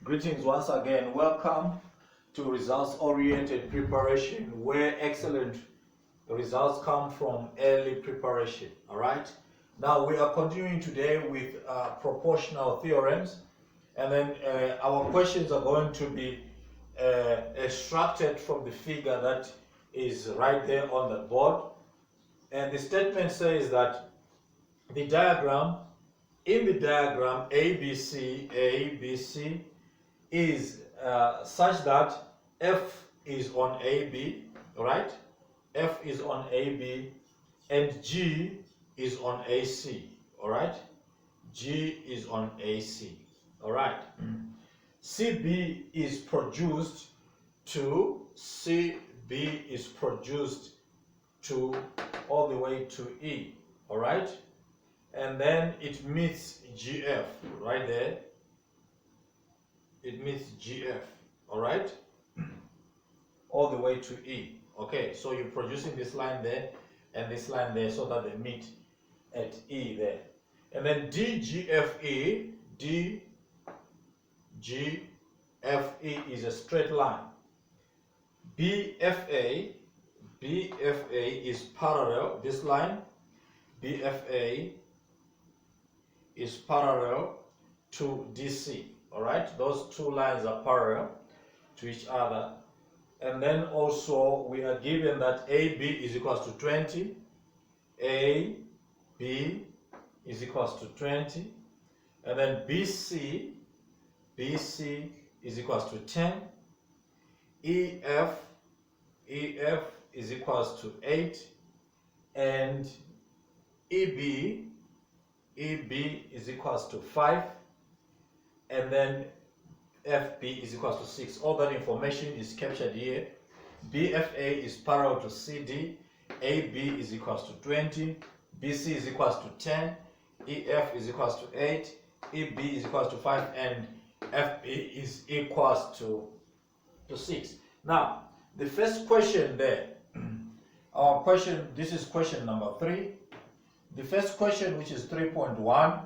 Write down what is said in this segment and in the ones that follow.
Greetings once again. Welcome to results-oriented preparation, where excellent results come from early preparation. All right. Now we are continuing today with proportional theorems, and then our questions are going to be extracted from the figure that is right there on the board. And the statement says that the diagram, in the diagram ABC is such that F is on AB, right? F is on AB and G is on AC, all right? G is on AC, all right? CB is produced to all the way to E, all right? And then it meets GF right there. It meets GF, all right? All the way to E. Okay, so you're producing this line there and this line there so that they meet at E there. And then DGFE is a straight line. BFA is parallel, this line. BFA is parallel to DC, all right? Those two lines are parallel to each other. And then also we are given that AB is equals to 20, AB is equals to 20, and then BC is equals to 10, EF is equals to 8, and EB is equals to 5, and then FB is equals to 6. All that information is captured here. BFA is parallel to CD, AB is equals to 20, BC is equals to 10, EF is equals to 8, EB is equals to 5, and FB is equals to 6. Now, the first question there, our question, this is question number 3. The first question, which is 3.1,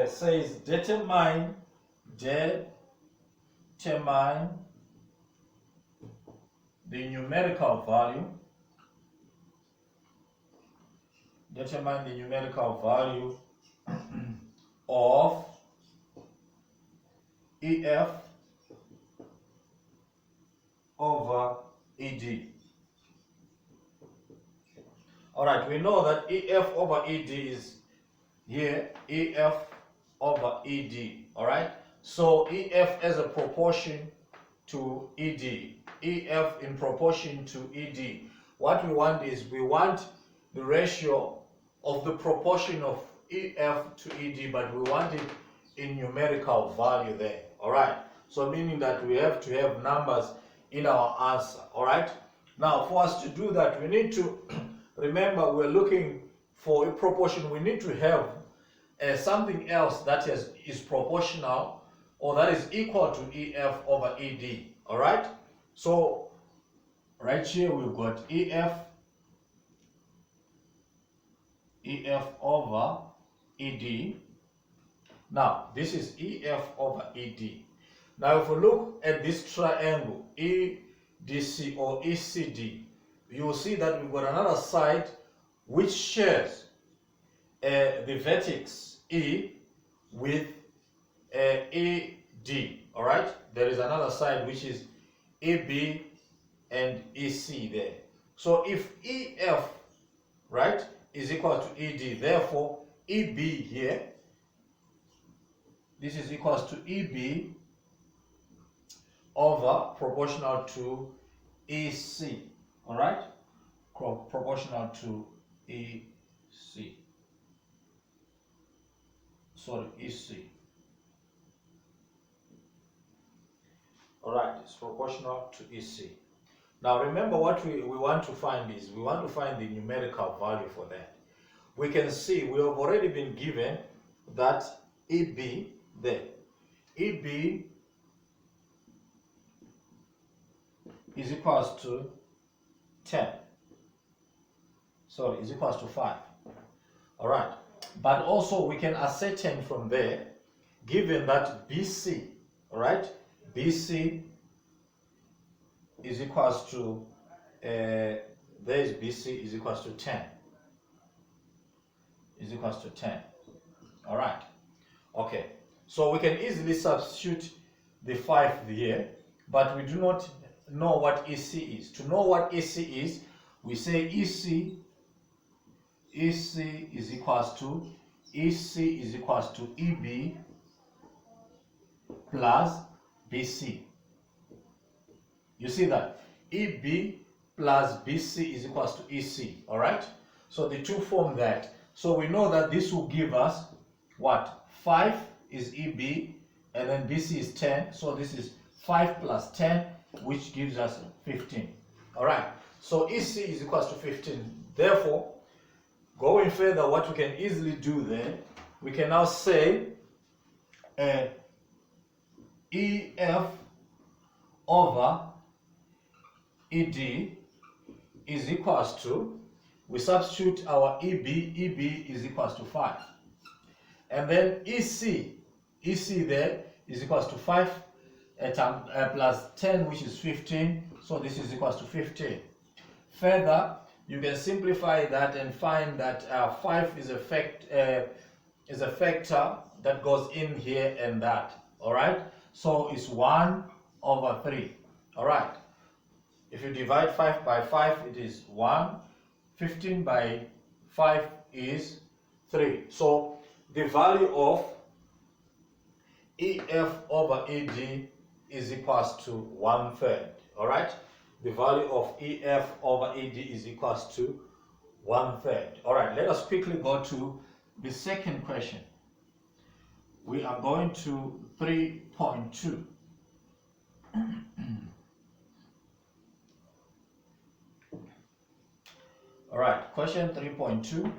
says determine the numerical value. Determine the numerical value of EF over ED. All right, we know that EF over ED is here, EF over ED, all right? So EF as a proportion to ED, EF in proportion to ED. What we want is, we want the ratio of the proportion of EF to ED, but we want it in numerical value there, all right? So meaning that we have to have numbers in our answer, all right? Now, for us to do that, we need to remember we're looking for a proportion. We need to have something else that is proportional or that is equal to EF over ED, all right? So right here we've got EF over ED. Now this is EF over ED. Now if we look at this triangle EDC or ECD, you will see that we've got another side which shares the vertex E with ED, all right? There is another side which is EB and EC there. So if EF, right, is equal to ED, therefore EB here, this is equals to EB over proportional to EC, all right? Proportional to EC. Sorry, EC. All right, it's proportional to EC. Now remember what we want to find is, we want to find the numerical value for that. We can see we have already been given that EB there. EB is equals to 10. Sorry, is equals to 5. All right. But also we can ascertain from there, given that BC, All right, BC is equals to, there is BC is equals to 10. Is equals to 10. All right. Okay. So we can easily substitute the 5 here, but we do not know what EC is. To know what EC is, we say EC is equals to EB plus BC. You see that? EB plus BC is equals to EC. All right? So the two form that. So we know that this will give us what? 5 is EB and then BC is 10. So this is 5 plus 10, which gives us 15. All right? So EC is equals to 15. Therefore, going further, what we can easily do then, we can now say EF over ED is equals to, we substitute our EB is equals to 5. And then EC there is equals to 5 plus 10, which is 15. So this is equals to 15. Further, you can simplify that and find that 5 is a factor that goes in here and that. All right. So it's 1 over 3. All right. If you divide 5 by 5, it is 1. 15 by 5 is 3. So the value of EF over ED is equals to 1/3. All right. The value of EF over ED is equals to 1/3. All right. Let us quickly go to the second question. We are going to 3.2. All right, question 3.2.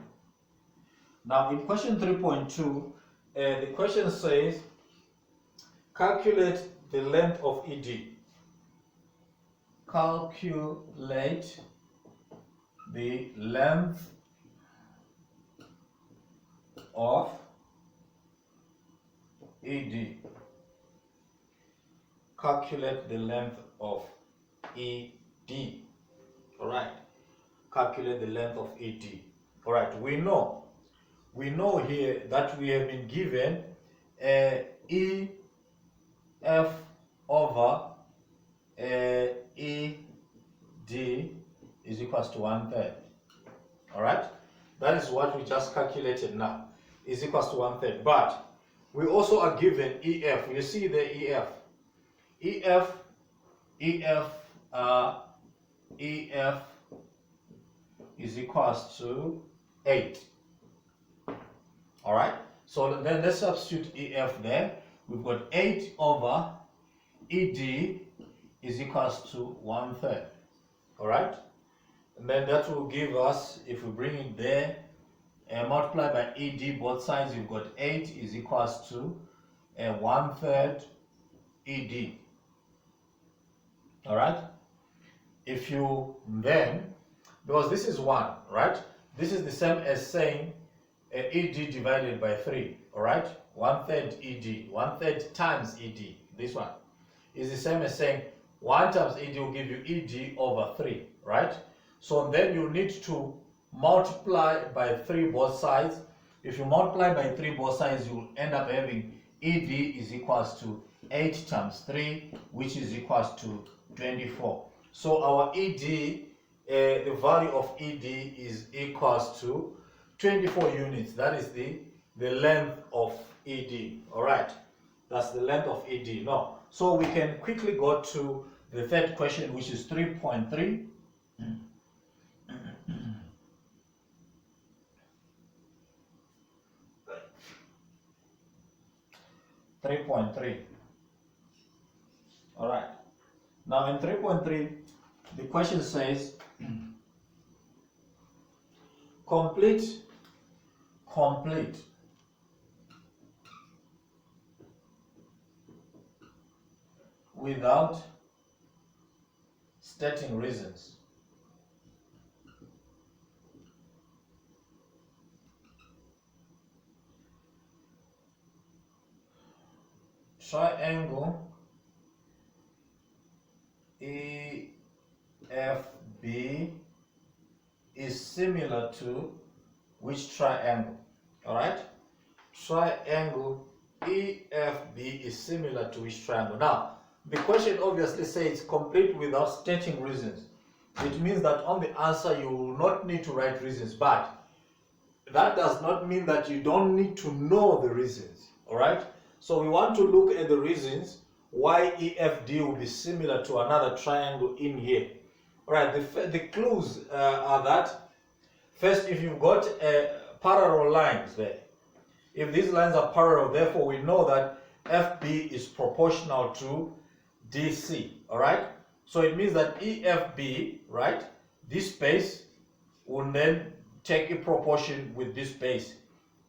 Now in question 3.2, the question says, calculate the length of ED. Calculate the length of ED. Calculate the length of ED. All right. Calculate the length of ED. All right. We know here that we have been given EF over ED is equals to 1/3. All right. That is what we just calculated now. Is equals to 1/3. But we also are given EF. You see the EF. EF is equals to 8. All right. So then let's substitute EF there. We've got 8 over ED is equals to 1/3. All right. And then that will give us, if we bring it there, multiply by ED both sides, you've got 8 is equals to 1/3 ED. All right. If you then, because this is 1, right? This is the same as saying ED divided by 3, all right? 1/3 ED, 1/3 times ED, this one, is the same as saying 1 times ED will give you ED over 3, right? So then you need to multiply by 3 both sides. If you multiply by 3 both sides, you will end up having ED is equals to 8 times 3, which is equals to 24. So our ED, the value of ED is equals to 24 units. That is the length of ED. All right, that's the length of ED. No, so we can quickly go to the third question, which is 3.3. 3.3. All right. Now in 3.3, the question says, complete without stating reasons. triangle EFB is similar to which triangle? All right, triangle EFB is similar to which triangle? Now, the question obviously says complete without stating reasons. It means that on the answer you will not need to write reasons, but that does not mean that you don't need to know the reasons. All right, so we want to look at the reasons why EFD will be similar to another triangle in here. All right, the clues are that first, if you've got parallel lines there, if these lines are parallel, therefore we know that FB is proportional to DC. All right, so it means that EFB, right, this space will then take a proportion with this space,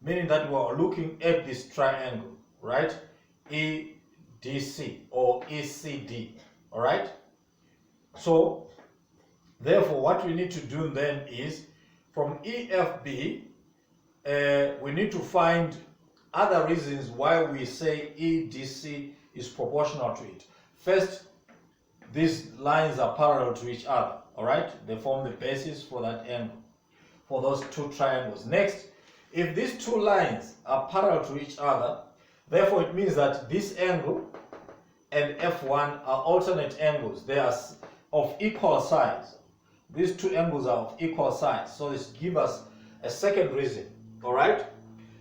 meaning that we are looking at this triangle, right, EDC or ECD. All right, so therefore what we need to do then is from EFB we need to find other reasons why we say EDC is proportional to it. First, these lines are parallel to each other. All right, they form the basis for that angle, for those two triangles. Next, if these two lines are parallel to each other, therefore it means that this angle and F1 are alternate angles. They are of equal size. These two angles are of equal size. So this gives us a second reason. All right,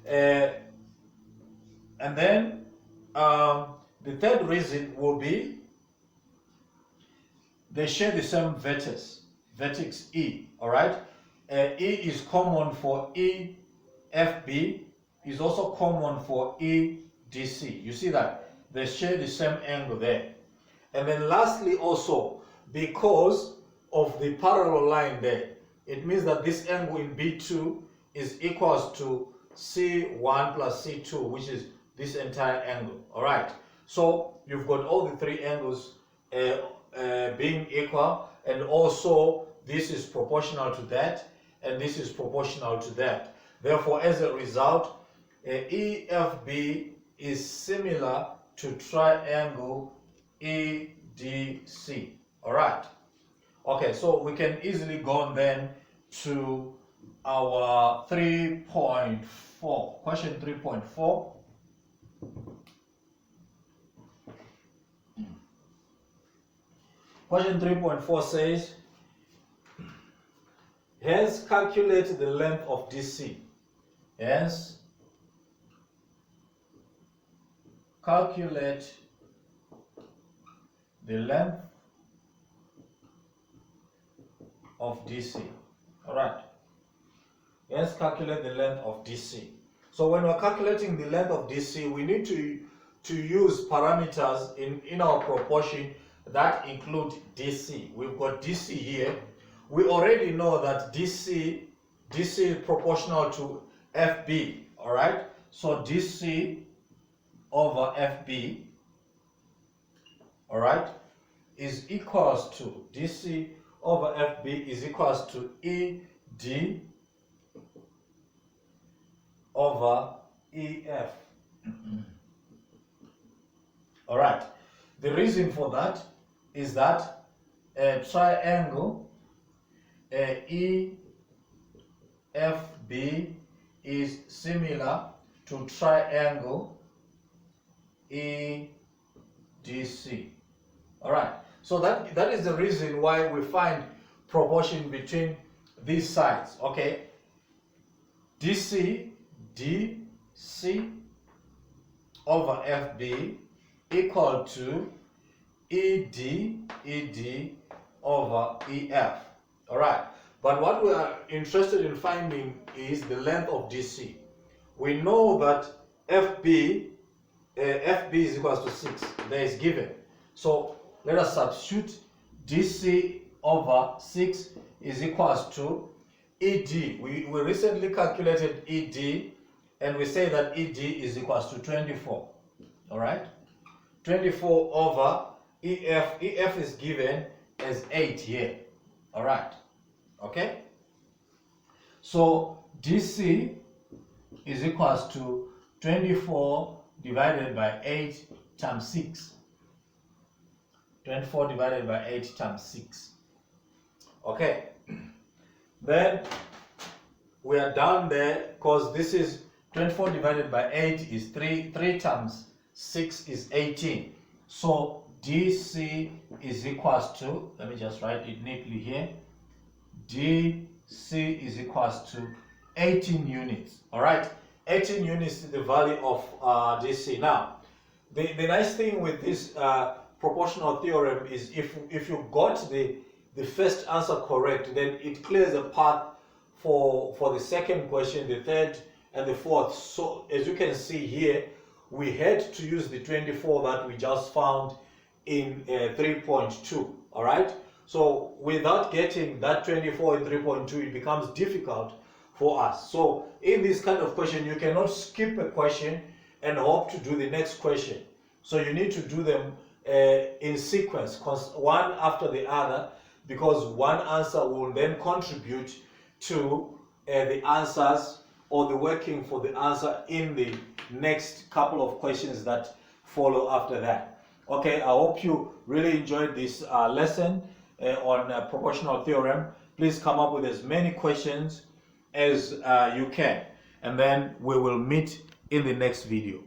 and then the third reason will be they share the same vertex E. All right, E is common for EFB, is also common for EDC. You see that they share the same angle there. And then lastly, also because of the parallel line there, it means that this angle in B2 is equals to C1 plus C2, which is this entire angle. All right, so you've got all the three angles being equal, and also this is proportional to that, and this is proportional to that. Therefore, as a result, EFB is similar to triangle EDC. All right, okay, so we can easily go on then to our 3.4, question 3.4. Question 3.4 says, hence calculate the length of DC. Hence calculate the length of DC. All right. Let's calculate the length of DC. So when we're calculating the length of DC, we need to use parameters in our proportion that include DC. We've got DC here. We already know that DC is proportional to FB. All right. So DC over FB, all right, is equals to DC over FB is equals to ED over EF. All right, the reason for that is that a triangle EFB is similar to triangle EDC. All right, so that is the reason why we find proportion between these sides. Okay, DC over FB equal to ED over EF. All right, but what we are interested in finding is the length of DC. We know that FB is equals to 6. There is given. So let us substitute DC over 6 is equals to ED. We recently calculated ED, and we say that ED is equals to 24. All right, 24 over EF. EF is given as 8 here. All right, okay. So DC is equals to 24 divided by 8 times 6. 24 divided by 8 times 6. Okay. Then we are down there because this is 24 divided by 8 is 3. 3 times 6 is 18. So DC is equals to, let me just write it neatly here. DC is equals to 18 units. All right. 18 units is the value of DC. Now, the nice thing with this proportional theorem is if you got the first answer correct, then it clears a path for the second question, the third, and the fourth. So as you can see here, we had to use the 24 that we just found in 3.2. All right. So without getting that 24 in 3.2, it becomes difficult for us. So in this kind of question, you cannot skip a question and hope to do the next question. So you need to do them in sequence, one after the other, because one answer will then contribute to the answers or the working for the answer in the next couple of questions that follow after that. Okay, I hope you really enjoyed this lesson on proportional theorem. Please come up with as many questions as you can, and then we will meet in the next video.